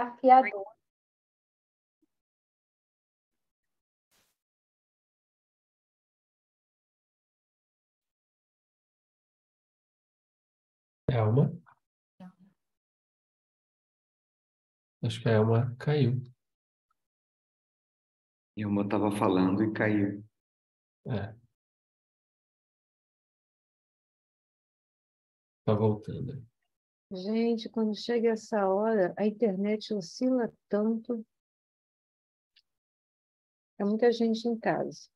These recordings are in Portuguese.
desafiador. Elma? Acho que a Elma caiu. Elma estava falando e caiu. É. Tá voltando. Gente, quando chega essa hora, a internet oscila tanto. É muita gente em casa.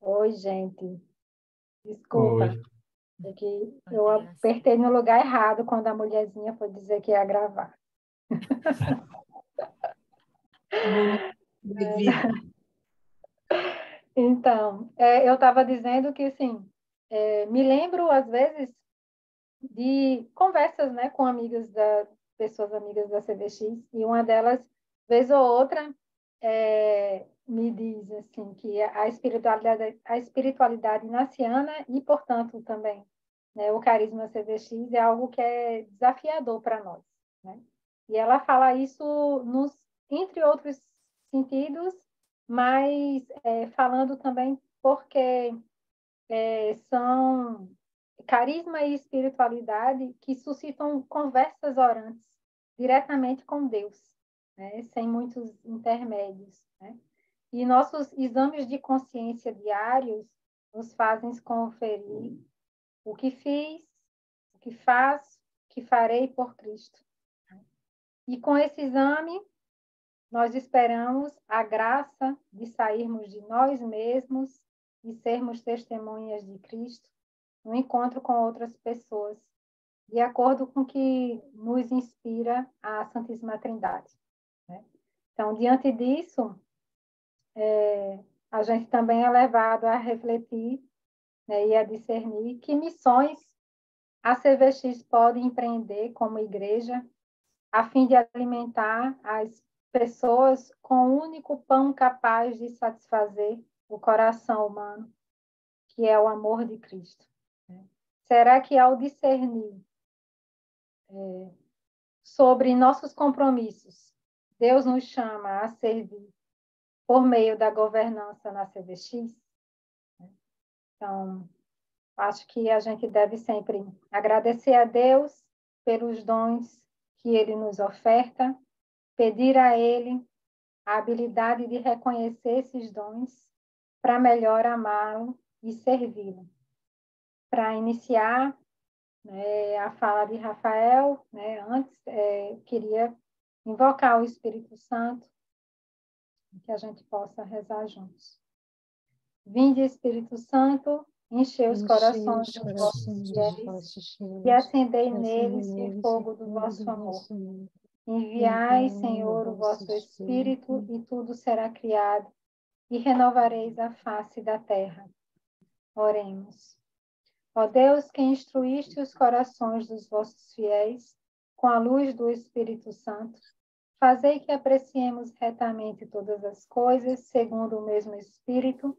Oi, gente. Desculpa. Oi. É que eu apertei no lugar errado quando a mulherzinha foi dizer que ia gravar. Então, eu estava dizendo que, assim, me lembro, às vezes, de conversas, né, com pessoas amigas da CVX, e uma delas, vez ou outra, me diz, assim, que a espiritualidade inaciana e, portanto, também, né, o carisma CVX é algo que é desafiador para nós, né? E ela fala isso entre outros sentidos, mas falando também porque são carisma e espiritualidade que suscitam conversas orantes diretamente com Deus, né? Sem muitos intermédios, né? E nossos exames de consciência diários nos fazem conferir o que fiz, o que faço, o que farei por Cristo. E com esse exame, nós esperamos a graça de sairmos de nós mesmos e sermos testemunhas de Cristo no encontro com outras pessoas, de acordo com o que nos inspira a Santíssima Trindade, né? Então, diante disso, a gente também é levado a refletir, né, e a discernir que missões a CVX pode empreender como igreja, a fim de alimentar as pessoas com o único pão capaz de satisfazer o coração humano, que é o amor de Cristo. Será que ao discernir sobre nossos compromissos, Deus nos chama a servir por meio da governança na CVX? Então, acho que a gente deve sempre agradecer a Deus pelos dons que Ele nos oferta, pedir a Ele a habilidade de reconhecer esses dons para melhor amá-lo e servi-lo. Para iniciar, né, a fala de Rafael, né, antes, queria invocar o Espírito Santo, que a gente possa rezar juntos. Vinde, Espírito Santo, enchei os corações dos vossos fiéis e acendei neles o fogo do vosso amor. Enviai, Senhor, o vosso Espírito, e tudo será criado, e renovareis a face da terra. Oremos. Ó Deus, que instruíste os corações dos vossos fiéis com a luz do Espírito Santo, fazei que apreciemos retamente todas as coisas, segundo o mesmo Espírito,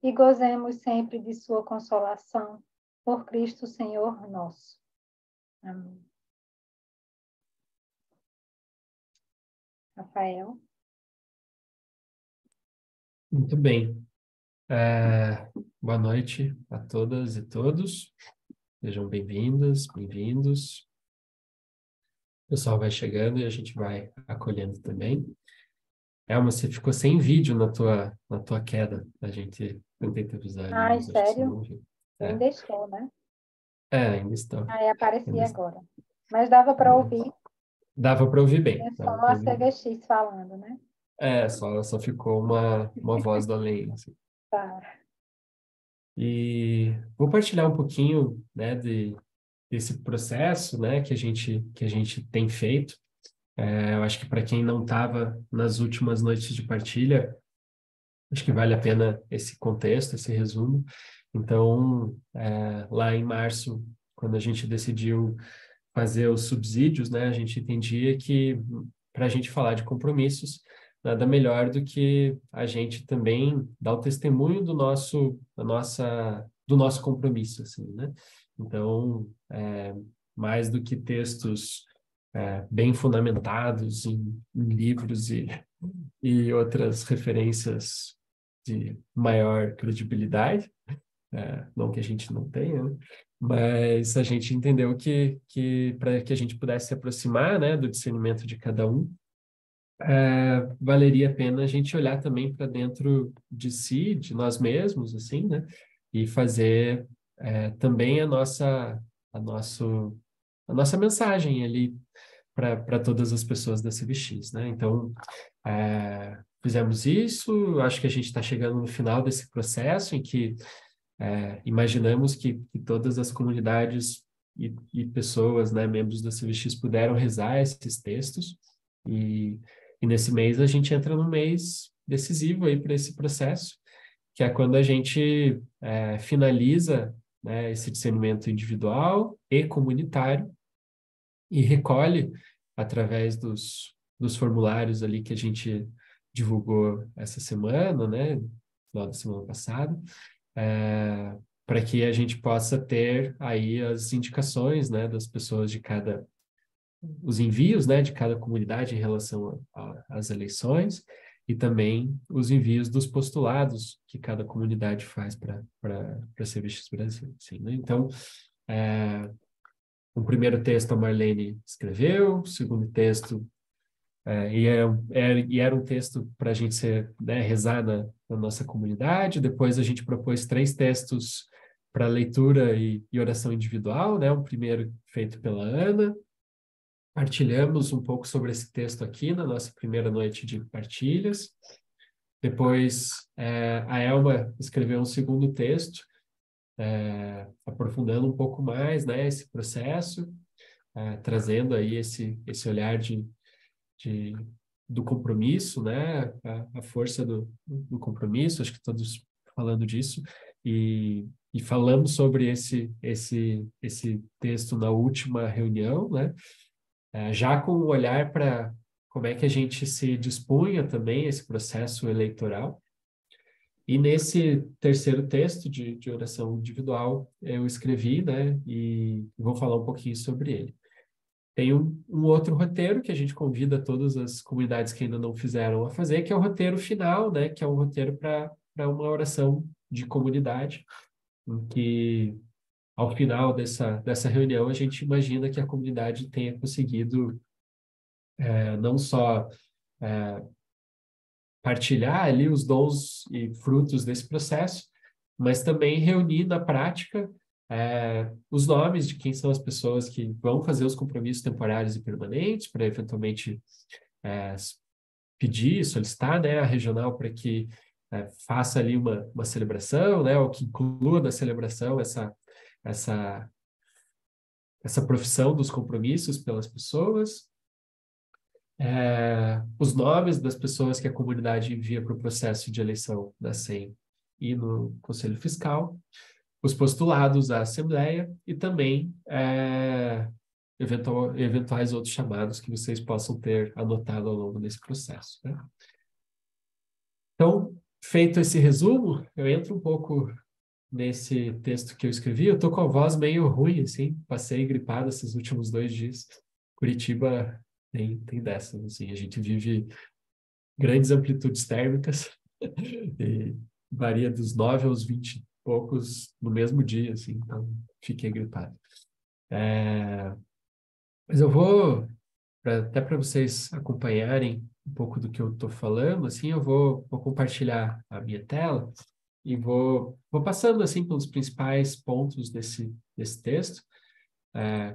e gozemos sempre de sua consolação, por Cristo Senhor nosso. Amém. Rafael. Muito bem. Boa noite a todas e todos. Sejam bem-vindas, bem-vindos. O pessoal vai chegando e a gente vai acolhendo também. Elma, você ficou sem vídeo na tua queda. A gente tentei te avisar ali, Ai, mas acho que você sério? não viu. Ainda estou, né? Ainda está. Aí apareci Ainda agora. Mas dava para ouvir. Dava para ouvir bem. É só a CVX falando, né? Só ficou uma voz do além, assim. Tá. E vou partilhar um pouquinho, né, desse processo, né, que a gente tem feito. Eu acho que para quem não estava nas últimas noites de partilha, acho que vale a pena esse contexto, esse resumo. Então, lá em março, quando a gente decidiu fazer os subsídios, né, a gente entendia que para a gente falar de compromissos, nada melhor do que a gente também dar o testemunho da nossa do nosso compromisso, assim, né? Então, mais do que textos bem fundamentados em livros e outras referências de maior credibilidade, não que a gente não tenha, né? Mas a gente entendeu que para que a gente pudesse se aproximar, né, do discernimento de cada um, valeria a pena a gente olhar também para dentro de si, de nós mesmos, assim, né, e fazer também a nossa mensagem ali para todas as pessoas da CVX, né? Então, fizemos isso, acho que a gente está chegando no final desse processo em que imaginamos que todas as comunidades e pessoas, né, membros da CVX puderam rezar esses textos e nesse mês a gente entra num mês decisivo aí para esse processo, que é quando a gente finaliza, né, esse discernimento individual e comunitário e recolhe através dos formulários ali que a gente divulgou essa semana, né, final da semana passada, para que a gente possa ter aí as indicações, né, das pessoas os envios, né, de cada comunidade em relação às eleições e também os envios dos postulados que cada comunidade faz para CVX Brasil, assim, né? Então, o primeiro texto a Marlene escreveu, o segundo texto era um texto para a gente rezar na nossa comunidade. Depois a gente propôs 3 textos para leitura e oração individual, né? O primeiro feito pela Ana. Partilhamos um pouco sobre esse texto aqui na nossa primeira noite de partilhas. Depois a Elma escreveu um segundo texto, aprofundando um pouco mais, né, esse processo, trazendo aí esse olhar do compromisso, né? A força do compromisso, acho que todos falando disso, e falamos sobre esse texto na última reunião, né? Já com um olhar para como é que a gente se dispunha também a esse processo eleitoral. E nesse terceiro texto de oração individual, eu escrevi, né? E vou falar um pouquinho sobre ele. Tem um outro roteiro que a gente convida todas as comunidades que ainda não fizeram a fazer, que é o roteiro final, né? Que é um roteiro para uma oração de comunidade, em que, ao final dessa reunião, a gente imagina que a comunidade tenha conseguido não só partilhar ali os dons e frutos desse processo, mas também reunir na prática os nomes de quem são as pessoas que vão fazer os compromissos temporários e permanentes, para eventualmente pedir, solicitar, né, a regional para que faça ali uma celebração, né, ou que inclua na celebração essa profissão dos compromissos pelas pessoas, os nomes das pessoas que a comunidade envia para o processo de eleição da SEM e no Conselho Fiscal, os postulados à Assembleia e também eventuais outros chamados que vocês possam ter anotado ao longo desse processo, né? Então, feito esse resumo, eu entro um pouco nesse texto que eu escrevi. Eu estou com a voz meio ruim, assim, passei gripado esses últimos 2 dias. Curitiba tem dessas, assim, a gente vive grandes amplitudes térmicas e varia dos 9 aos 20 e poucos no mesmo dia, assim, então fiquei gripado. Mas eu vou, até para vocês acompanharem um pouco do que eu estou falando, assim, eu vou compartilhar a minha tela e vou passando, assim, pelos principais pontos desse texto,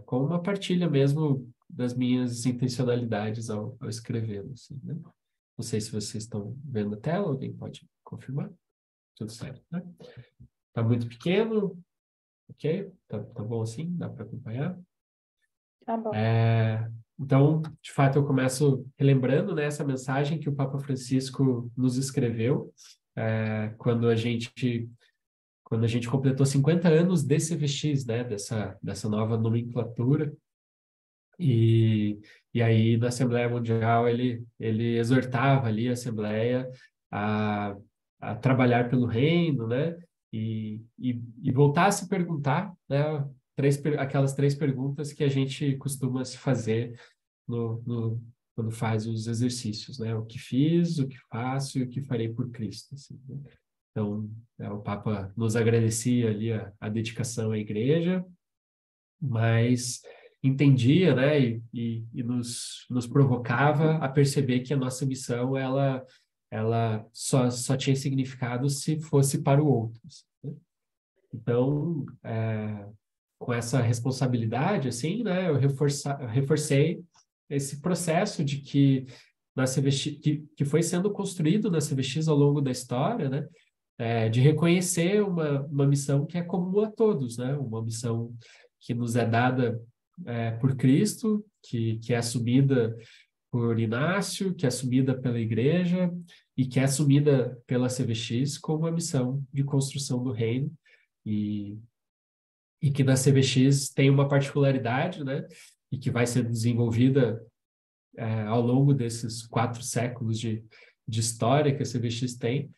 com uma partilha mesmo das minhas intencionalidades ao escrevê-lo, assim, né? Não sei se vocês estão vendo a tela, alguém pode confirmar? Tudo certo, né? Tá muito pequeno, ok? Tá bom assim? Dá para acompanhar? Tá bom. Então, de fato, eu começo relembrando, né, essa mensagem que o Papa Francisco nos escreveu quando a gente completou 50 anos de CVX, né, dessa nova nomenclatura. E aí, na Assembleia Mundial, ele exortava ali a Assembleia a trabalhar pelo reino, né? e voltar a se perguntar, né, aquelas 3 perguntas que a gente costuma se fazer quando faz os exercícios, né? O que fiz, o que faço e o que farei por Cristo, assim, né? Então, o Papa nos agradecia ali a dedicação à igreja, mas entendia, né, e nos provocava a perceber que a nossa missão, ela só tinha significado se fosse para o outro, né? Então, com essa responsabilidade, assim, né, eu reforcei esse processo de que na CVX, que foi sendo construído na CVX ao longo da história, né, de reconhecer uma missão que é comum a todos, né, uma missão que nos é dada por Cristo, que é assumida por Inácio, que é assumida pela Igreja e que é assumida pela CVX como a missão de construção do reino, e que na CVX tem uma particularidade, né, e que vai ser desenvolvida ao longo desses 4 séculos de história que a CVX tem,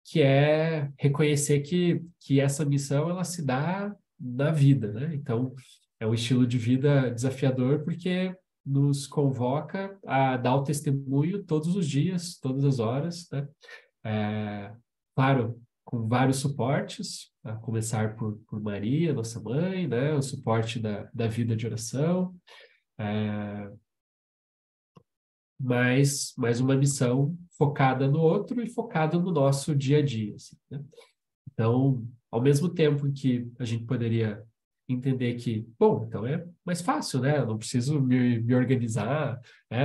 que é reconhecer que essa missão ela se dá na vida, né? Então, é um estilo de vida desafiador porque nos convoca a dar o testemunho todos os dias, todas as horas, né? Claro, com vários suportes, a começar por Maria, nossa mãe, né? O suporte da vida de oração, mas uma missão focada no outro e focada no nosso dia a dia, assim, né? Então, ao mesmo tempo que a gente poderia entender que, bom, então é mais fácil, né? Eu não preciso me organizar,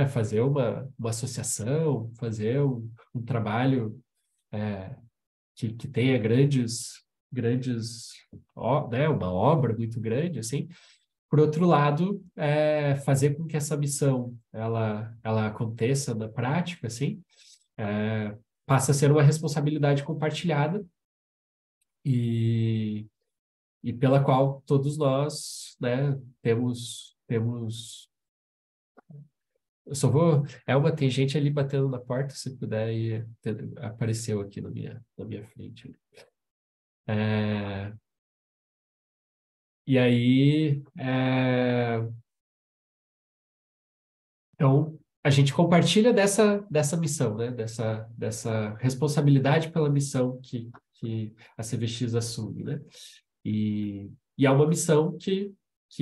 fazer uma associação, fazer um trabalho que tenha né? Uma obra muito grande, assim. Por outro lado, fazer com que essa missão ela aconteça na prática, assim, passa a ser uma responsabilidade compartilhada e pela qual todos nós, né, temos. Eu só vou. Tem gente ali batendo na porta, se puder, apareceu aqui na minha frente. E aí, então, a gente compartilha dessa missão, né? Dessa responsabilidade pela missão que a CVX assume, né? E é uma missão que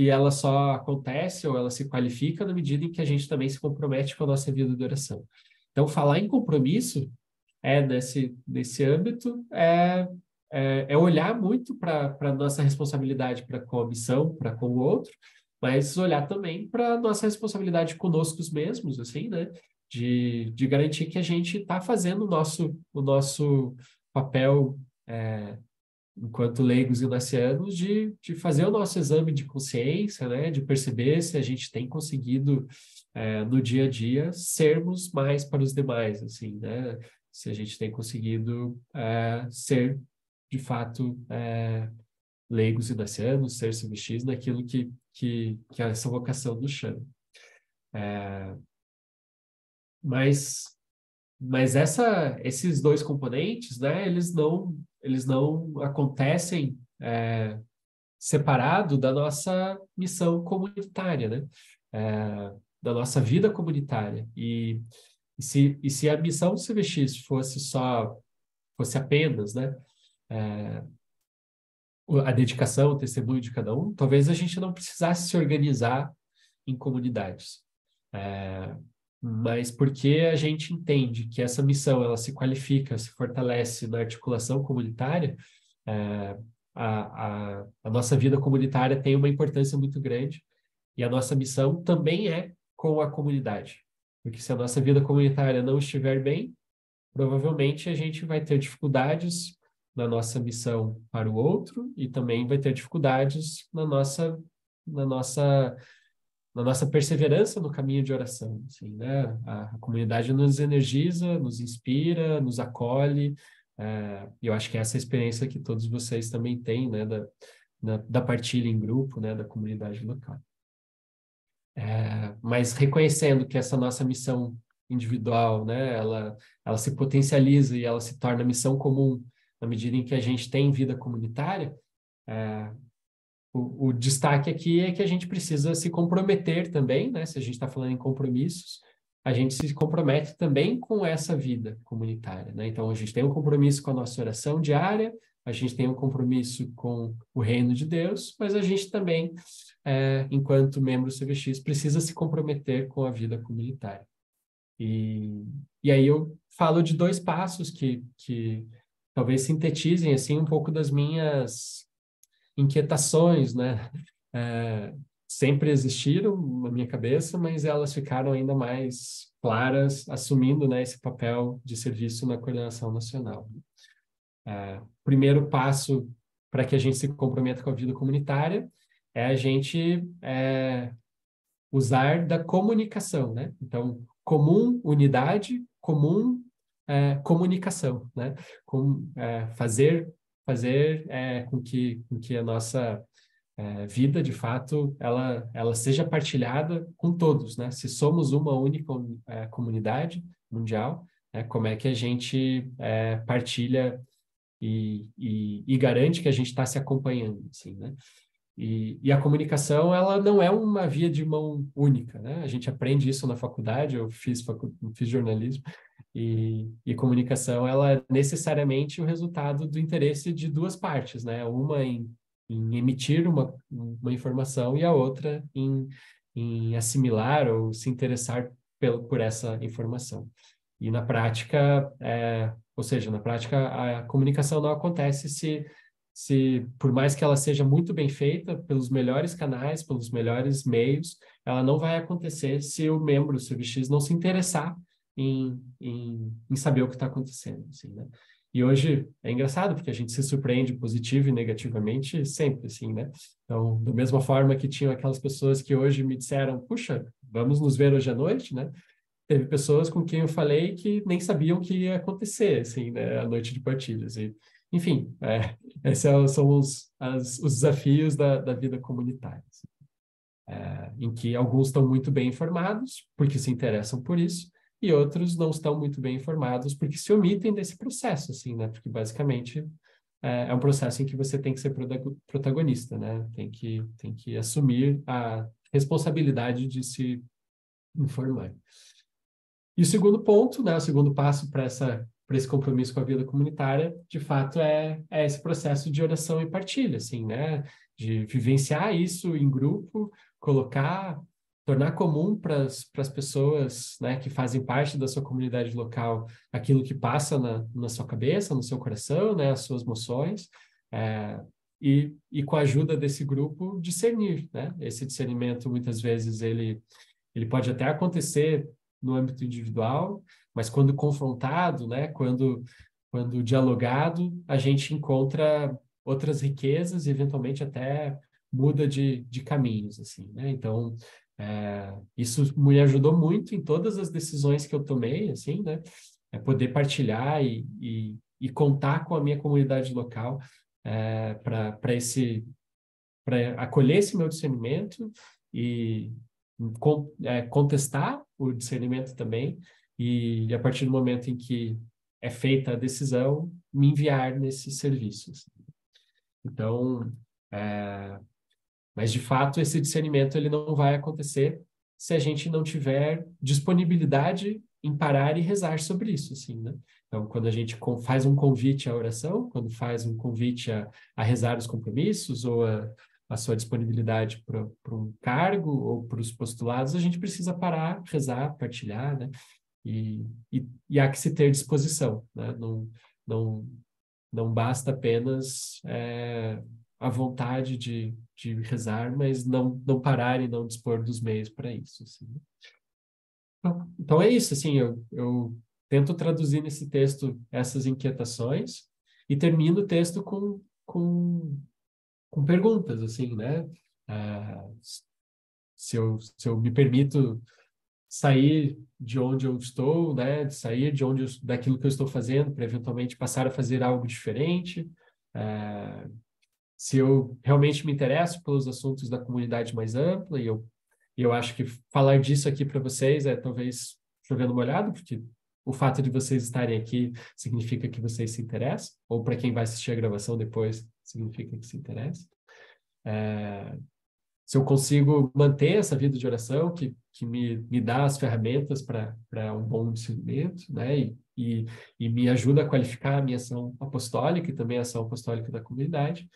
ela só acontece ou ela se qualifica na medida em que a gente também se compromete com a nossa vida de oração. Então, falar em compromisso nesse âmbito é olhar muito para a nossa responsabilidade para com a missão, para com o outro, mas olhar também para a nossa responsabilidade conosco mesmos, assim, né? De garantir que a gente está fazendo o nosso papel enquanto leigos inacianos de fazer o nosso exame de consciência, né? De perceber se a gente tem conseguido, no dia a dia, sermos mais para os demais, assim, né? Se a gente tem conseguido ser, de fato, leigos inacianos, ser CVX naquilo que essa vocação nos chama. Mas esses 2 componentes, né, eles não acontecem separado da nossa missão comunitária, né? Da nossa vida comunitária. E se a missão do CVX fosse apenas, né, a dedicação, o testemunho de cada um, talvez a gente não precisasse se organizar em comunidades. Mas porque a gente entende que essa missão ela se qualifica, se fortalece na articulação comunitária, a nossa vida comunitária tem uma importância muito grande e a nossa missão também é com a comunidade. Porque se a nossa vida comunitária não estiver bem, provavelmente a gente vai ter dificuldades na nossa missão para o outro e também vai ter dificuldades na nossa perseverança no caminho de oração, assim, né? A comunidade nos energiza, nos inspira, nos acolhe, e eu acho que essa é a experiência que todos vocês também têm, né? Da partilha em grupo, né? Da comunidade local. Mas reconhecendo que essa nossa missão individual, né? Ela se potencializa e ela se torna missão comum na medida em que a gente tem vida comunitária, o destaque aqui é que a gente precisa se comprometer também, né? Se a gente está falando em compromissos, a gente se compromete também com essa vida comunitária, né? Então, a gente tem um compromisso com a nossa oração diária, a gente tem um compromisso com o reino de Deus, mas a gente também, enquanto membro CVX, precisa se comprometer com a vida comunitária. E aí eu falo de 2 passos que talvez sintetizem assim um pouco das minhas inquietações, né? Sempre existiram na minha cabeça, mas elas ficaram ainda mais claras, assumindo, né, esse papel de serviço na coordenação nacional. Primeiro passo para que a gente se comprometa com a vida comunitária é a gente usar da comunicação, né? Então, comum, unidade, comum, comunicação, né? Fazer com que a nossa vida, de fato, ela seja partilhada com todos, né? Se somos uma única comunidade mundial, né? Como é que a gente partilha e garante que a gente está se acompanhando, assim, né? E a comunicação, ela não é uma via de mão única, né? A gente aprende isso na faculdade, eu fiz jornalismo, e comunicação, ela é necessariamente o resultado do interesse de 2 partes, né? Uma em emitir uma informação e a outra em assimilar ou se interessar por essa informação. E na prática, ou seja, na prática, a comunicação não acontece se, por mais que ela seja muito bem feita pelos melhores canais, pelos melhores meios, ela não vai acontecer se o membro, se o CVX, não se interessar em saber o que está acontecendo, assim, né? E hoje é engraçado, porque a gente se surpreende positivo e negativamente sempre, assim, né? Então, da mesma forma que tinham aquelas pessoas que hoje me disseram, puxa, vamos nos ver hoje à noite, né? Teve pessoas com quem eu falei que nem sabiam que ia acontecer, assim, né? A noite de partilhas. E, enfim, esses são os desafios da vida comunitária, assim. Em que alguns estão muito bem informados, porque se interessam por isso, e outros não estão muito bem informados porque se omitem desse processo, assim, né? Porque basicamente é um processo em que você tem que ser protagonista, né? Tem que assumir a responsabilidade de se informar. E o segundo ponto, né? O segundo passo para esse compromisso com a vida comunitária, de fato, é esse processo de oração e partilha, assim, né? De vivenciar isso em grupo, tornar comum para as pessoas, né, que fazem parte da sua comunidade local aquilo que passa na sua cabeça, no seu coração, né, as suas emoções, e com a ajuda desse grupo discernir, né? Esse discernimento muitas vezes ele pode até acontecer no âmbito individual, mas quando confrontado, né, quando dialogado, a gente encontra outras riquezas e eventualmente até muda de caminhos, assim, né? Então, isso me ajudou muito em todas as decisões que eu tomei, assim, né? Poder partilhar e contar com a minha comunidade local para acolher esse meu discernimento e contestar o discernimento também e a partir do momento em que é feita a decisão, me enviar nesses serviços. Então, mas de fato esse discernimento ele não vai acontecer se a gente não tiver disponibilidade em parar e rezar sobre isso, assim, né? Então, quando a gente faz um convite à oração, quando faz um convite a rezar os compromissos ou a sua disponibilidade para um cargo ou para os postulados, a gente precisa parar, rezar, partilhar, né? E há que se ter disposição, né? Não basta apenas a vontade de rezar, mas não parar e não dispor dos meios para isso, assim. Então é isso, assim, eu tento traduzir nesse texto essas inquietações e termino o texto com perguntas, assim, né? Se eu me permito sair de onde eu estou, né? Sair daquilo que eu estou fazendo para eventualmente passar a fazer algo diferente. Se eu realmente me interesso pelos assuntos da comunidade mais ampla, e eu acho que falar disso aqui para vocês é talvez chovendo molhado, porque o fato de vocês estarem aqui significa que vocês se interessam, ou para quem vai assistir a gravação depois, significa que se interessa. Se eu consigo manter essa vida de oração, que me dá as ferramentas para um bom discernimento, né? E me ajuda a qualificar a minha ação apostólica e também a ação apostólica da comunidade.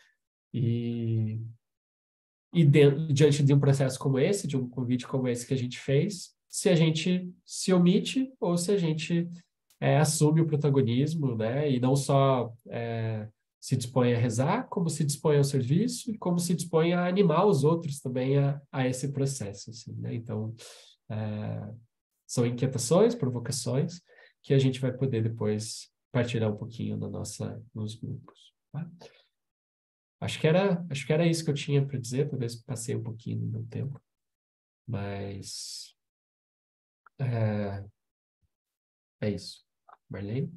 E diante de um processo como esse, de um convite como esse que a gente fez, se a gente se omite ou se a gente assume o protagonismo, né? E não só se dispõe a rezar, como se dispõe ao serviço e como se dispõe a animar os outros também a esse processo, assim, né? Então, são inquietações, provocações, que a gente vai poder depois partilhar um pouquinho nos grupos, tá? Acho que era isso que eu tinha para dizer, talvez passei um pouquinho do meu tempo, mas é isso. Marlene?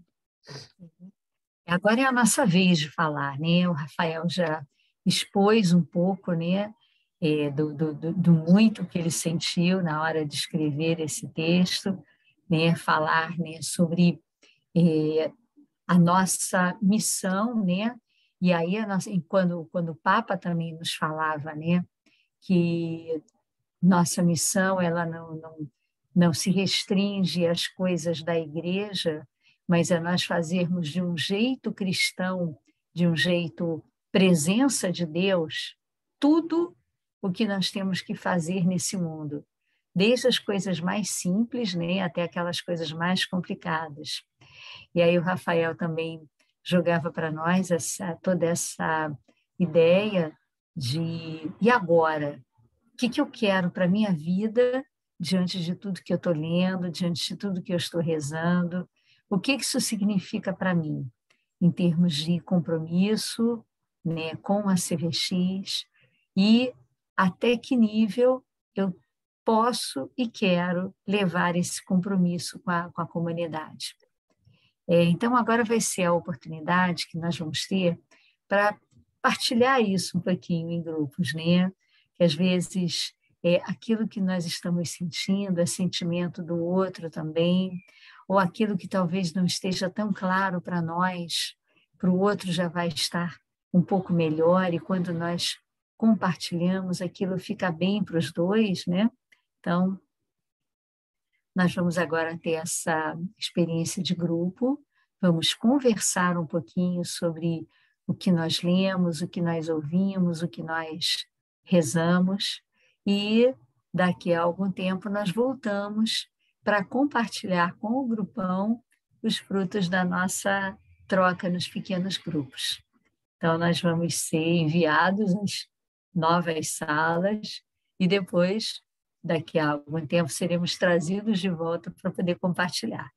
Agora é a nossa vez de falar, né? O Rafael já expôs um pouco, né, do muito que ele sentiu na hora de escrever esse texto, né? Falar, né, sobre a nossa missão, né? E aí quando o Papa também nos falava, né, que nossa missão ela não se restringe às coisas da igreja, mas é nós fazermos de um jeito cristão, de um jeito presença de Deus, tudo o que nós temos que fazer nesse mundo, desde as coisas mais simples, né, até aquelas coisas mais complicadas. E aí o Rafael também jogava para nós toda essa ideia de, e agora? O que eu quero para a minha vida diante de tudo que eu estou lendo, diante de tudo que eu estou rezando? O que isso significa para mim, em termos de compromisso, né, com a CVX, e até que nível eu posso e quero levar esse compromisso com a comunidade. Então, agora vai ser a oportunidade que nós vamos ter para partilhar isso um pouquinho em grupos, né? Que às vezes aquilo que nós estamos sentindo é sentimento do outro também, ou aquilo que talvez não esteja tão claro para nós, para o outro já vai estar um pouco melhor, e quando nós compartilhamos, aquilo fica bem para os dois, né? Então, nós vamos agora ter essa experiência de grupo, vamos conversar um pouquinho sobre o que nós lemos, o que nós ouvimos, o que nós rezamos, e daqui a algum tempo nós voltamos para compartilhar com o grupão os frutos da nossa troca nos pequenos grupos. Então, nós vamos ser enviados às novas salas e depois, daqui a algum tempo, seremos trazidos de volta para poder compartilhar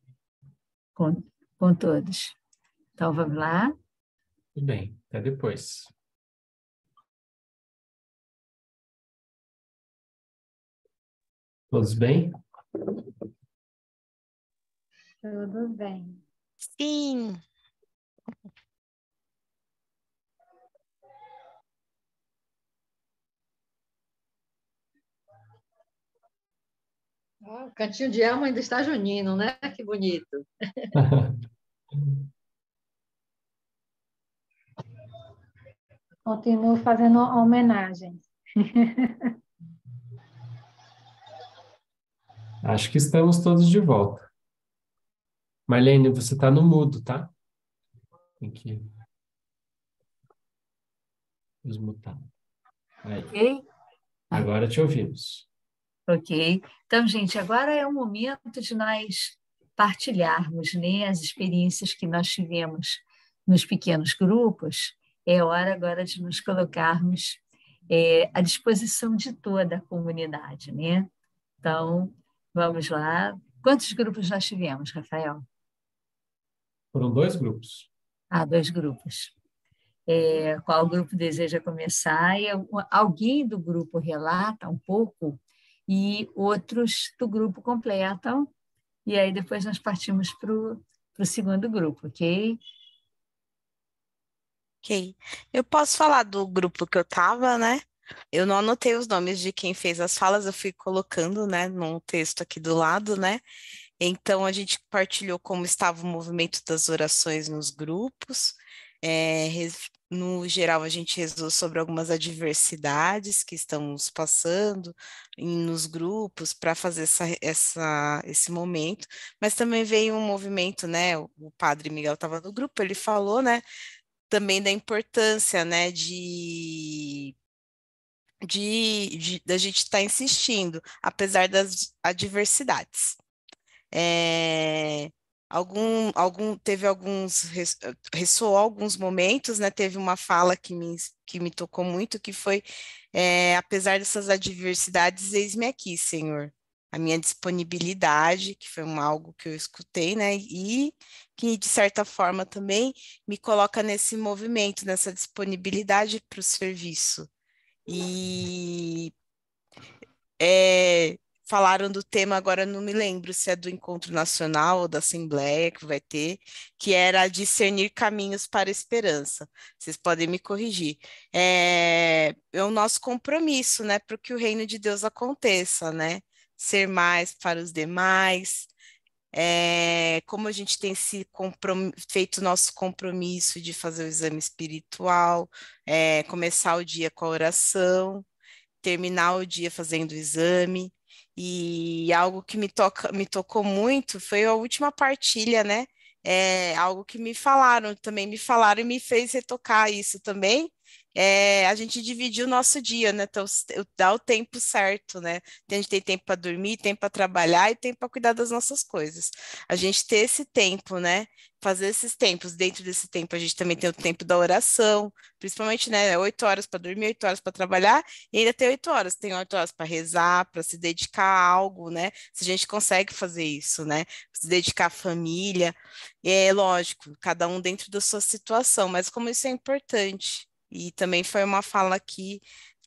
com todos. Então, vamos lá? Tudo bem, até depois. Todos bem? Tudo bem. Sim. O cantinho de alma ainda está junino, né? Que bonito. Continuo fazendo homenagens. Acho que estamos todos de volta. Marlene, você está no mudo, tá? Tem que desmutar. Aí. Ok? Agora te ouvimos. Ok. Então, gente, agora é o momento de nós partilharmos, né, as experiências que nós tivemos nos pequenos grupos. É hora agora de nos colocarmos à disposição de toda a comunidade, né? Então, vamos lá. Quantos grupos nós tivemos, Rafael? Foram 2 grupos. 2 grupos. Qual grupo deseja começar? E alguém do grupo relata um pouco e outros do grupo completam, e aí depois nós partimos para o segundo grupo, ok? Ok. Eu posso falar do grupo que eu estava, né? Eu não anotei os nomes de quem fez as falas, eu fui colocando, né, num texto aqui do lado, né? Então, a gente partilhou como estava o movimento das orações nos grupos. No geral, a gente rezou sobre algumas adversidades que estamos passando nos grupos para fazer esse momento, mas também veio um movimento, né? O padre Miguel estava no grupo, ele falou, né, também da importância, né, da gente estar insistindo, apesar das adversidades. É, teve ressoou alguns momentos, né? Teve uma fala que me tocou muito, que foi, apesar dessas adversidades, eis-me aqui, Senhor. A minha disponibilidade, que foi algo que eu escutei, né? E que, de certa forma, também me coloca nesse movimento, nessa disponibilidade para o serviço. E falaram do tema, agora não me lembro se é do Encontro Nacional ou da Assembleia que vai ter, que era discernir caminhos para a esperança. Vocês podem me corrigir. É o nosso compromisso, né, para que o reino de Deus aconteça, né? Ser mais para os demais. Como a gente tem feito o nosso compromisso de fazer o exame espiritual, começar o dia com a oração, terminar o dia fazendo o exame. E algo que me tocou muito foi a última partilha, né? Algo que me falaram e me fez retocar isso também. A gente dividiu o nosso dia, né? Então, dá o tempo certo, né? A gente tem tempo para dormir, tempo para trabalhar e tempo para cuidar das nossas coisas. A gente ter esse tempo, né? Fazer esses tempos, dentro desse tempo, a gente também tem o tempo da oração, principalmente, né? 8 horas para dormir, 8 horas para trabalhar, e ainda tem 8 horas para rezar, para se dedicar a algo, né? Se a gente consegue fazer isso, né? Se dedicar à família. É lógico, cada um dentro da sua situação, mas como isso é importante. E também foi uma fala que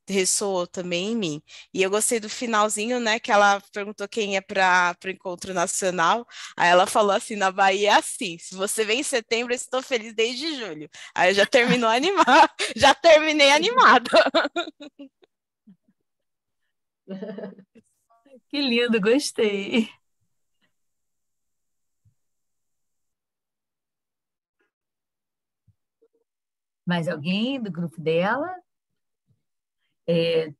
ressoou também em mim. E eu gostei do finalzinho, né? Que ela perguntou quem ia para o encontro nacional. Aí ela falou assim: na Bahia é assim, se você vem em setembro, eu estou feliz desde julho. Aí eu já terminou animada, já terminei animada. Que lindo, gostei. Mais alguém do grupo dela? É,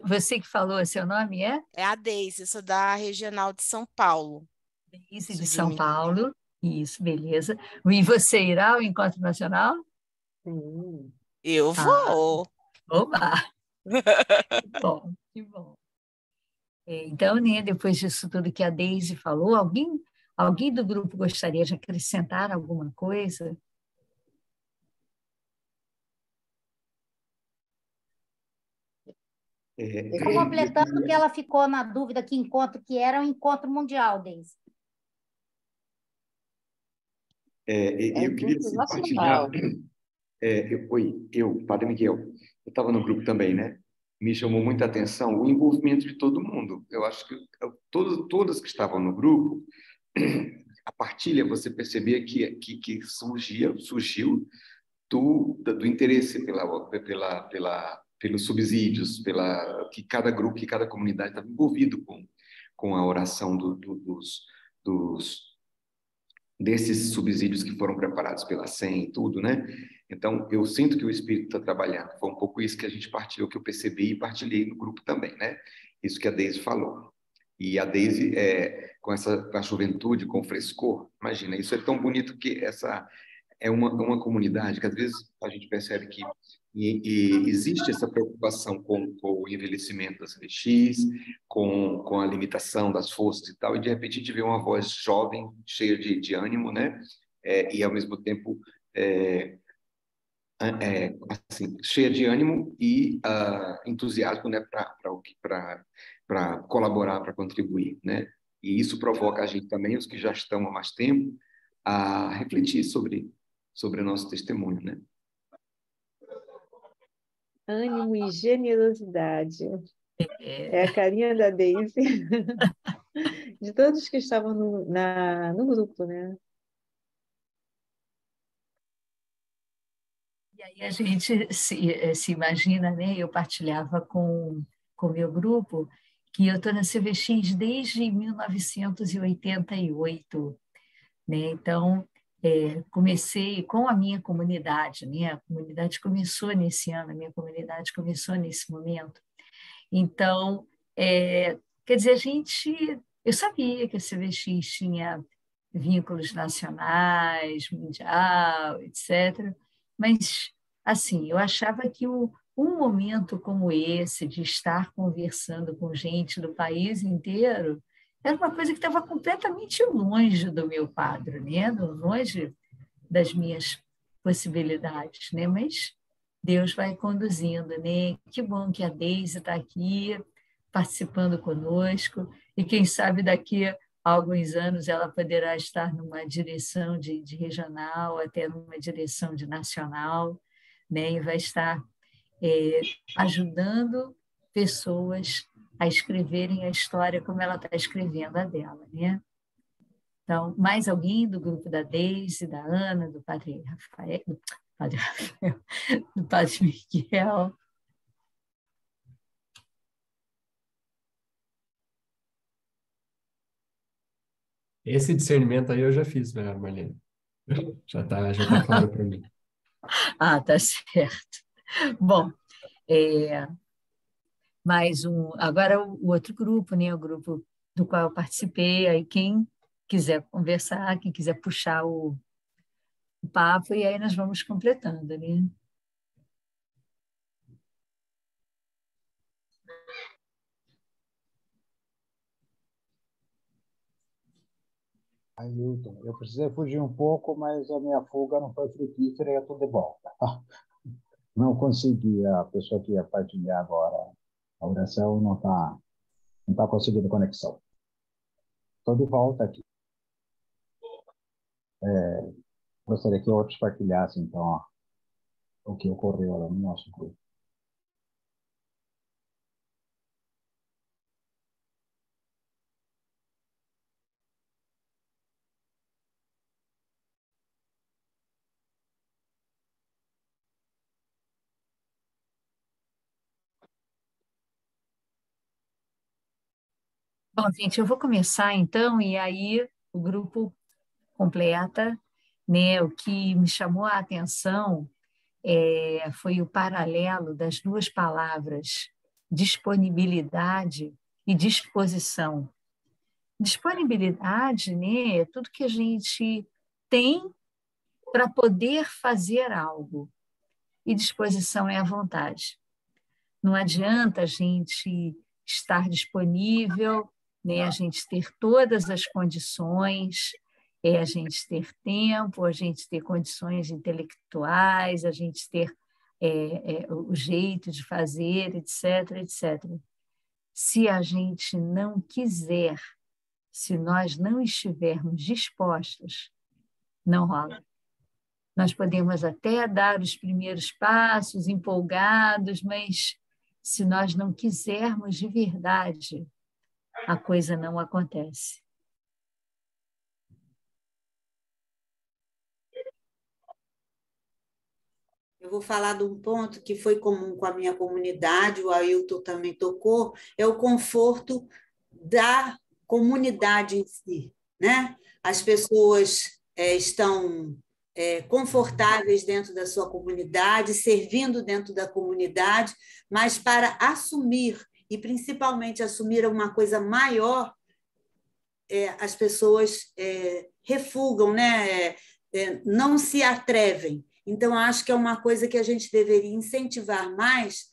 você que falou, seu nome é? É a Deise, eu sou da Regional de São Paulo. Denise de Sou de São Paulo. Isso, beleza. E você irá ao Encontro Nacional? Eu Ah, vou. oba! Que bom, que bom. Então, né, depois disso tudo que a Deise falou, alguém do grupo gostaria de acrescentar alguma coisa? É, Só completando que ela ficou na dúvida que encontro que era um encontro mundial, Deise. eu queria Encontro assim, partilhar. nacional. Padre Miguel, eu estava no grupo também, né? Me chamou muita atenção o envolvimento de todo mundo. Eu acho que todas que estavam no grupo, a partilha você percebia que surgiu do interesse pelos subsídios, que cada grupo, que cada comunidade estava envolvido com a oração dos desses subsídios que foram preparados pela SEM e tudo, né? Então, eu sinto que o Espírito está trabalhando. Foi um pouco isso que a gente partilhou, que eu percebi e partilhei no grupo também, né? Isso que a Deise falou. E a Deise, com a juventude, com o frescor, imagina, isso é tão bonito que essa é uma comunidade que às vezes a gente percebe que existe essa preocupação com o envelhecimento das CDX, com a limitação das forças e tal, e de repente a gente vê uma voz jovem, cheia de ânimo, né? E ao mesmo tempo assim, cheia de ânimo e entusiasmo, né, para colaborar, para contribuir, né? E isso provoca a gente também, os que já estão há mais tempo, a refletir sobre o nosso testemunho, né? Ânimo e generosidade. É É, a carinha da Daisy. De todos que estavam no grupo, né? e aí a gente se imagina, né? Eu partilhava com o meu grupo que eu estou na CVX desde 1988, né? Então, comecei com a minha comunidade, né? A comunidade começou nesse ano, a minha comunidade começou nesse momento. Então, quer dizer, eu sabia que a CVX tinha vínculos nacionais, mundial, etc. Mas, assim, eu achava que um momento como esse, de estar conversando com gente do país inteiro, era uma coisa que estava completamente longe do meu quadro, né? Longe das minhas possibilidades, né? Mas Deus vai conduzindo, né? Que bom que a Deise está aqui participando conosco e quem sabe daqui a alguns anos ela poderá estar numa direção de regional, até numa direção de nacional, né? E vai estar ajudando pessoas a escreverem a história como ela está escrevendo a dela, né? Então, mais alguém do grupo da Deise, da Ana, do Padre Rafael, do Padre Miguel? Esse discernimento aí eu já fiz, Marlene. Já tá claro para mim. Ah, tá certo. Bom, agora o outro grupo, né? O grupo do qual eu participei, aí quem quiser conversar, quem quiser puxar o papo, e aí nós vamos completando, né? Ailton, eu precisei fugir um pouco, mas a minha fuga não foi frutífera e eu estou de volta. Não consegui, a pessoa que ia partilhar agora a oração não tá conseguindo conexão. Estou de volta aqui. Gostaria que outros partilhassem, então, ó, o que ocorreu lá no nosso grupo. Bom, gente, eu vou começar então, e aí o grupo completa, né? O que me chamou a atenção foi o paralelo das duas palavras disponibilidade e disposição. Disponibilidade, né, é tudo que a gente tem para poder fazer algo, e disposição é a vontade. Não adianta a gente estar disponível, né, a gente ter todas as condições, a gente ter tempo, a gente ter condições intelectuais, a gente ter o jeito de fazer, etc., etc. Se a gente não quiser, se nós não estivermos dispostos, não rola. Nós podemos até dar os primeiros passos, empolgados, mas se nós não quisermos de verdade, a coisa não acontece. Eu vou falar de um ponto que foi comum com a minha comunidade, o Ailton também tocou, é o conforto da comunidade em si, né? As pessoas estão confortáveis dentro da sua comunidade, servindo dentro da comunidade, mas para assumir, e principalmente assumir uma coisa maior, as pessoas refugam, né? Não se atrevem. Então, acho que é uma coisa que a gente deveria incentivar mais,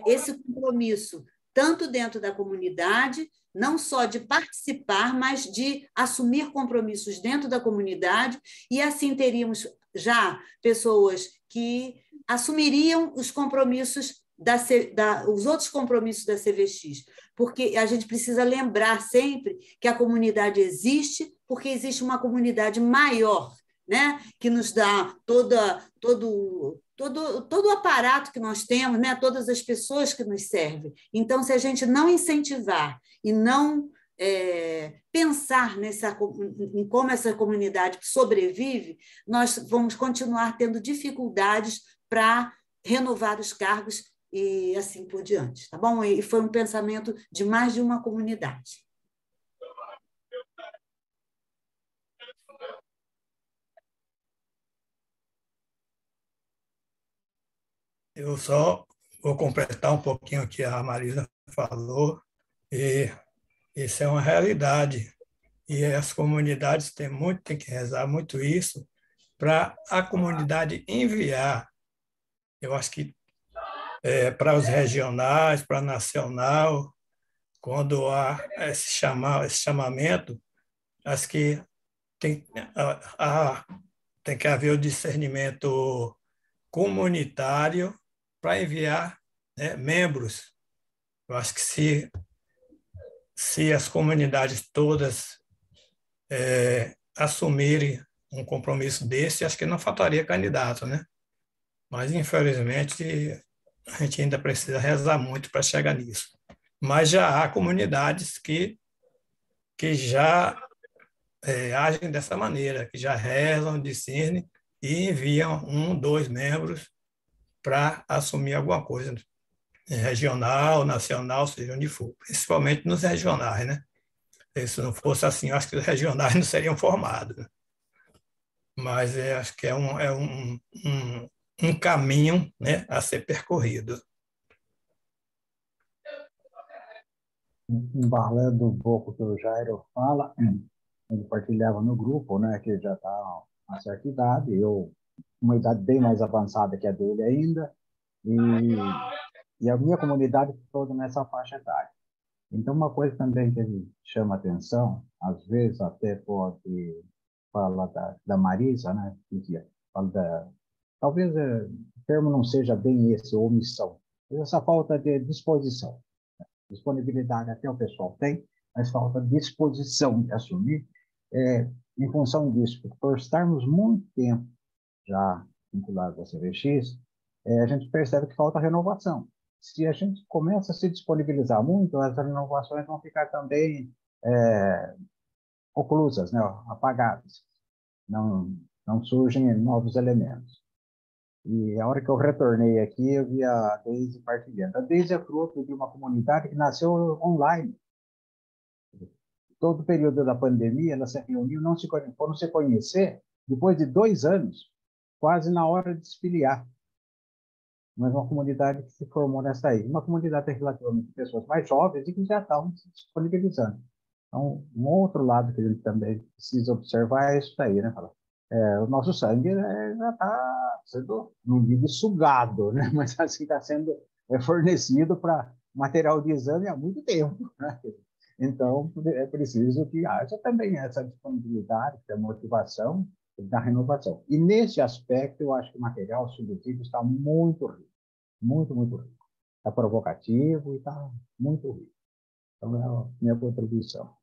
esse compromisso, tanto dentro da comunidade, não só de participar, mas de assumir compromissos dentro da comunidade, e assim teríamos já pessoas que assumiriam os compromissos os outros compromissos da CVX, porque a gente precisa lembrar sempre que a comunidade existe, porque existe uma comunidade maior, né? Que nos dá todo o aparato que nós temos, né? Todas as pessoas que nos servem. Então, se a gente não incentivar e não pensar em como essa comunidade sobrevive, nós vamos continuar tendo dificuldades para renovar os cargos e assim por diante, tá bom? E foi um pensamento de mais de uma comunidade. Eu só vou completar um pouquinho o que a Marisa falou, e isso é uma realidade. E as comunidades têm que rezar muito isso para a comunidade enviar. Eu acho que para os regionais, para a nacional, quando há esse chamamento, acho que tem, tem que haver o discernimento comunitário para enviar, né, membros. Eu acho que se as comunidades todas assumirem um compromisso desse, acho que não faltaria candidato, né? Mas, infelizmente, a gente ainda precisa rezar muito para chegar nisso. Mas já há comunidades que já agem dessa maneira, que já rezam, discernem e enviam 1, 2 membros para assumir alguma coisa, regional, nacional, seja onde for, principalmente nos regionais, né? Se não fosse assim, eu acho que os regionais não seriam formados. Né? Mas acho que um caminho, né, a ser percorrido. Embalando um pouco o que o Jairo fala, ele partilhava no grupo, né, que já está a certa idade, eu uma idade bem mais avançada que a dele ainda, e a minha comunidade toda nessa faixa etária. Então, uma coisa também que ele chama atenção, às vezes até pode falar da Marisa, né, que fala talvez o termo não seja bem esse, omissão, mas essa falta de disposição. Disponibilidade até o pessoal tem, mas falta disposição de assumir em função disso, por estarmos muito tempo já vinculados à CVX, a gente percebe que falta renovação. Se a gente começa a se disponibilizar muito, as renovações vão ficar também oclusas, né, apagadas. Não surgem novos elementos. E a hora que eu retornei aqui, eu vi a Deise partilhando. A Deise é fruto de uma comunidade que nasceu online. Todo o período da pandemia, ela se reuniu, foram se conhecer depois de 2 anos, quase na hora de se filiar. Mas uma comunidade que se formou nessa aí. Uma comunidade relativamente de pessoas mais jovens e que já estão se disponibilizando. Então, um outro lado que a gente também precisa observar é isso daí, né? O nosso sangue já está sendo, não digo sugado, né? Mas assim está sendo fornecido para material de exame há muito tempo, né? Então, é preciso que haja também essa disponibilidade, essa motivação da renovação. E nesse aspecto, eu acho que o material subsídio está muito rico, muito, muito rico. Está provocativo e está muito rico. Então, é a minha contribuição.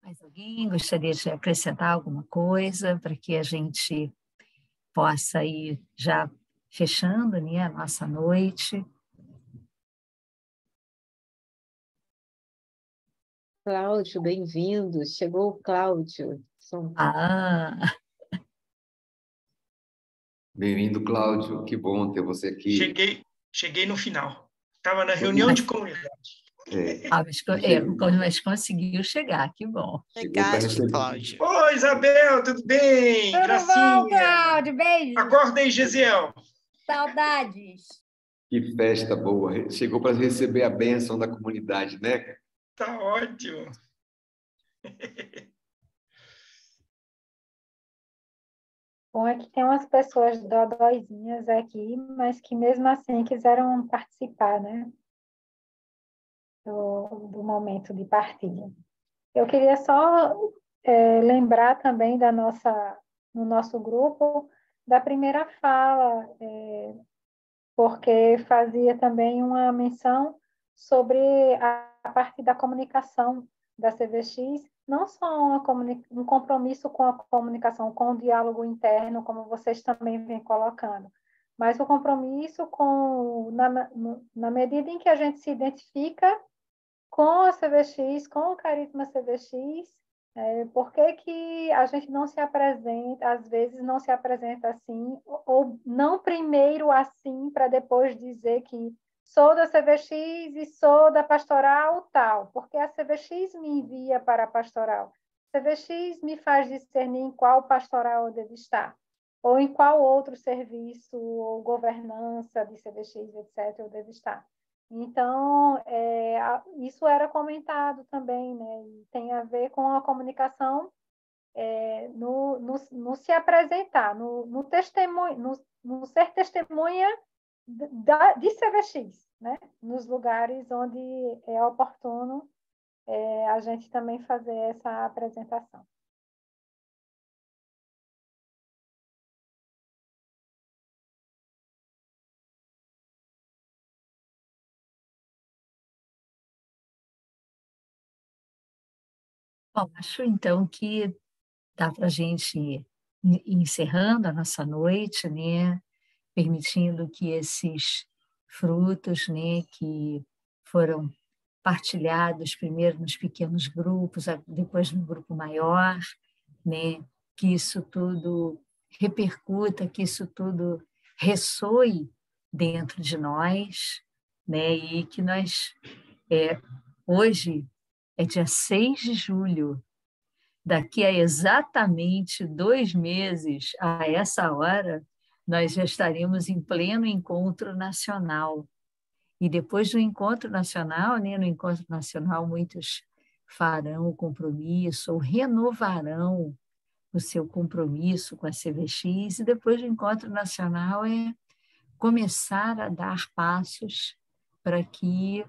Mais alguém gostaria de acrescentar alguma coisa para que a gente possa ir já fechando, né, a nossa noite? Cláudio, bem-vindo. Chegou o Cláudio. Bem-vindo, Cláudio. Que bom ter você aqui. Cheguei no final. Estava na reunião de comunidade. Mas conseguiu chegar, que bom. Chegaste, Cláudio. Oi, Isabel, tudo bem? Tudo Gracinha. bom, Cláudio? Beijo. Acorda aí, Gesiel. Saudades. Que festa boa. Chegou para receber a bênção da comunidade, né? Tá ótimo. Bom, é que tem umas pessoas dodóizinhas aqui, mas que mesmo assim quiseram participar, né? Do momento de partilha. Eu queria só lembrar também no nosso grupo, da primeira fala, porque fazia também uma menção sobre a parte da comunicação da CVX, não só um compromisso com a comunicação, com o diálogo interno, como vocês também vêm colocando, mas o compromisso na medida em que a gente se identifica com a CVX, com o carisma CVX, por que a gente não se apresenta, às vezes não se apresenta assim, ou não primeiro assim, para depois dizer que sou da CVX e sou da pastoral tal, porque a CVX me envia para a pastoral. A CVX me faz discernir em qual pastoral eu devo estar, ou em qual outro serviço, ou governança de CVX, etc., eu devo estar. Então, isso era comentado também, né? E tem a ver com a comunicação no se apresentar, no testemunho, no ser testemunha de CVX, né? Nos lugares onde é oportuno a gente também fazer essa apresentação. Bom, acho então que dá para a gente ir encerrando a nossa noite, né? Permitindo que esses frutos, né, que foram partilhados primeiro nos pequenos grupos, depois no grupo maior, né, que isso tudo repercuta, que isso tudo ressoe dentro de nós, né, e que nós, hoje é dia 6 de julho, daqui a exatamente 2 meses, a essa hora, nós já estaremos em pleno encontro nacional. E depois do encontro nacional, né, no encontro nacional, muitos farão o compromisso ou renovarão o seu compromisso com a CVX, e depois do encontro nacional começar a dar passos para que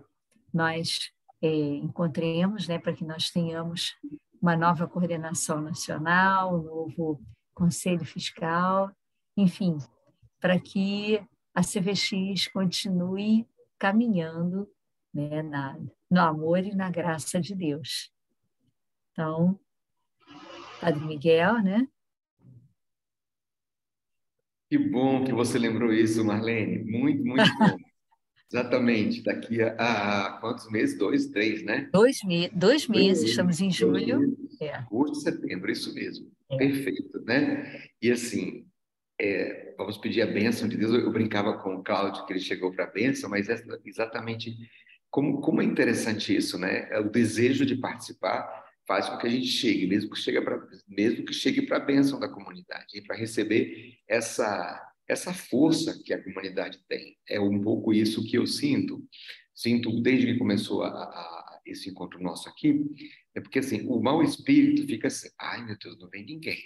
nós encontremos, né, para que nós tenhamos uma nova coordenação nacional, um novo conselho fiscal, enfim, para que a CVX continue caminhando, né, no amor e na graça de Deus. Então, Padre Miguel, né? Que bom que você lembrou isso, Marlene. Muito, muito bom. Exatamente. Daqui a quantos meses? 2, 3, né? 2 meses, estamos em julho. Agosto, setembro, isso mesmo. Perfeito, né? E assim, vamos pedir a bênção de Deus. Eu brincava com o Cláudio que ele chegou para a bênção, mas é exatamente como é interessante isso, né? O desejo de participar faz com que a gente chegue, mesmo que chegue para a bênção da comunidade, para receber essa força que a comunidade tem. É um pouco isso que eu sinto desde que começou esse encontro nosso aqui, porque assim, o mau espírito fica assim, ai meu Deus, não vem ninguém.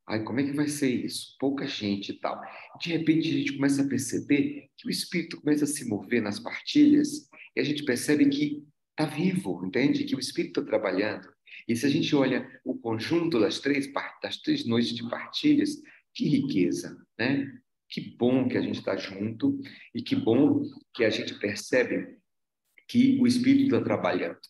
Ai, como é que vai ser isso? Pouca gente e tal. De repente, a gente começa a perceber que o espírito começa a se mover nas partilhas e a gente percebe que está vivo, entende? Que o espírito está trabalhando. E se a gente olha o conjunto das três noites de partilhas, que riqueza, né? Que bom que a gente está junto e que bom que a gente percebe que o espírito está trabalhando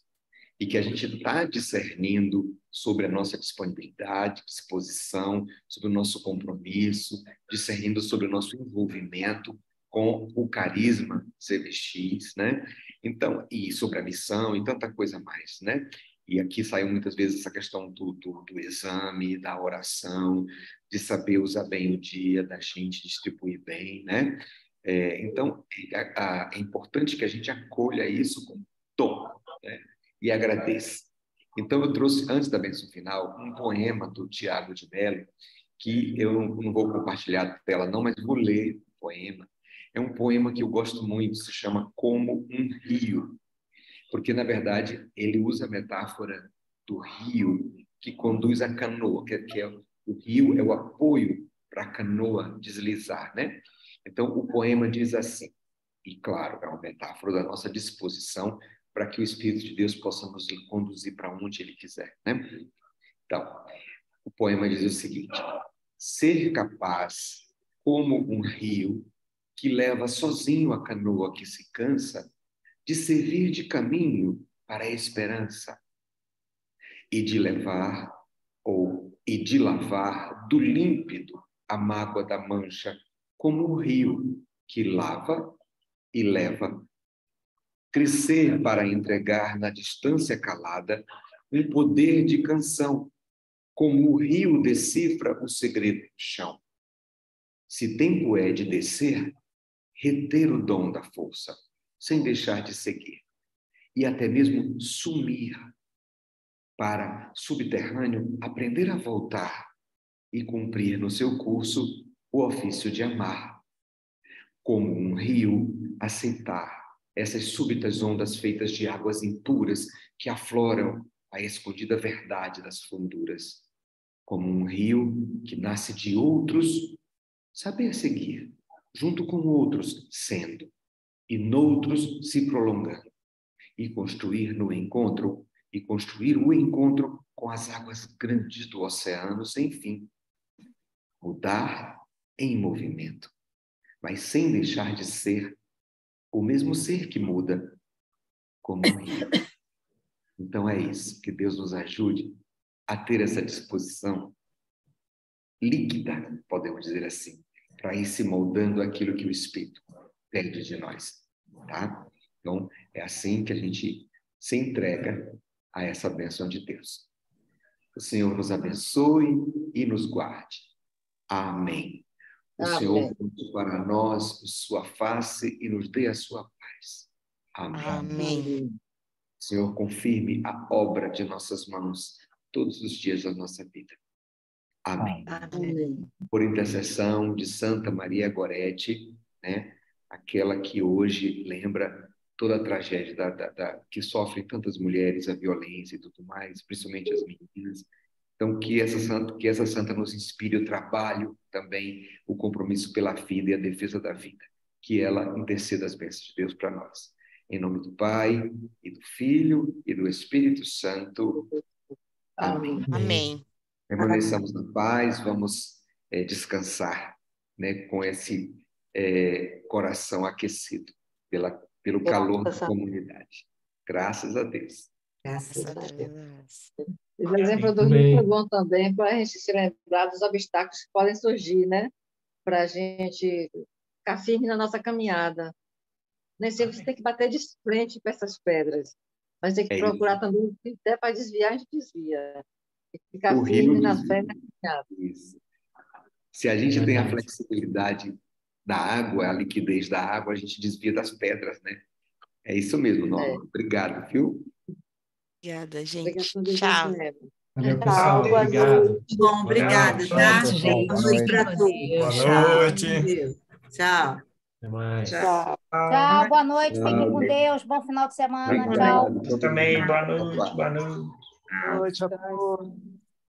e que a gente está discernindo sobre a nossa disponibilidade, disposição, sobre o nosso compromisso, discernindo sobre o nosso envolvimento com o carisma CVX, né? Então, e sobre a missão e tanta coisa mais, né? E aqui saiu muitas vezes essa questão do exame, da oração, de saber usar bem o dia, da gente distribuir bem, né? Então, é importante que a gente acolha isso com dom, né? E agradeça. Então, eu trouxe, antes da bênção final, um poema do Tiago de Mello, que eu não vou compartilhar a tela não, mas vou ler o poema. É um poema que eu gosto muito, se chama Como um Rio, porque, na verdade, ele usa a metáfora do rio que conduz a canoa, o rio é o apoio para a canoa deslizar, né? Então, o poema diz assim, e claro, é uma metáfora da nossa disposição para que o Espírito de Deus possa nos conduzir para onde Ele quiser, né? Então, o poema diz o seguinte: ser capaz como um rio que leva sozinho a canoa que se cansa de servir de caminho para a esperança e de levar e de lavar do límpido a mágoa da mancha, como o rio que lava e leva. Crescer para entregar na distância calada um poder de canção, como o rio decifra o segredo do chão. Se tempo é de descer, reter o dom da força, sem deixar de seguir, e até mesmo sumir, para, subterrâneo, aprender a voltar e cumprir no seu curso o ofício de amar. Como um rio, aceitar essas súbitas ondas feitas de águas impuras que afloram a escondida verdade das funduras. Como um rio que nasce de outros, saber seguir, junto com outros, sendo, e noutros se prolongando, e construir o encontro com as águas grandes do oceano sem fim. Mudar em movimento, mas sem deixar de ser o mesmo ser que muda, como um rio. Então é isso, que Deus nos ajude a ter essa disposição líquida, podemos dizer assim, para ir se moldando aquilo que o Espírito pede de nós, tá? Então, é assim que a gente se entrega a essa bênção de Deus. O Senhor nos abençoe e nos guarde. Amém. O Senhor ponte para nós sua face e nos dê a sua paz. Amém. Amém. O Senhor confirme a obra de nossas mãos todos os dias da nossa vida. Amém. Amém. Por intercessão de Santa Maria Gorete, né? Aquela que hoje lembra toda a tragédia que sofrem tantas mulheres, a violência e tudo mais, principalmente as meninas. Então, que essa santa nos inspire o trabalho também, o compromisso pela vida e a defesa da vida. Que ela interceda as bênçãos de Deus para nós. Em nome do Pai, e do Filho, e do Espírito Santo. Amém. Amém. Permaneçamos na paz, vamos descansar, né, com esse coração aquecido pelo calor da comunidade. Graças a Deus. Graças a Deus. O exemplo do Rio foi bom também para a gente se lembrar dos obstáculos que podem surgir, né? Para a gente ficar firme na nossa caminhada. Nem sempre você tem que bater de frente para essas pedras, mas tem que procurar também o que der para desviar, a gente desvia. Tem que ficar firme na fé e na caminhada. Isso. Se a gente tem a flexibilidade da água, a liquidez da água, a gente desvia das pedras, né? É isso mesmo, Norma. Obrigado, viu? Obrigada, gente. Obrigada, Tchau. Valeu, pessoal. Obrigado. Bom, obrigada, tá? Gente, Boa noite para todos. Boa noite. Tchau. Até mais. Tchau, boa noite. Fiquem com Deus. Bom final de semana. Tchau. Também, boa noite. Boa noite. boa noite a todos.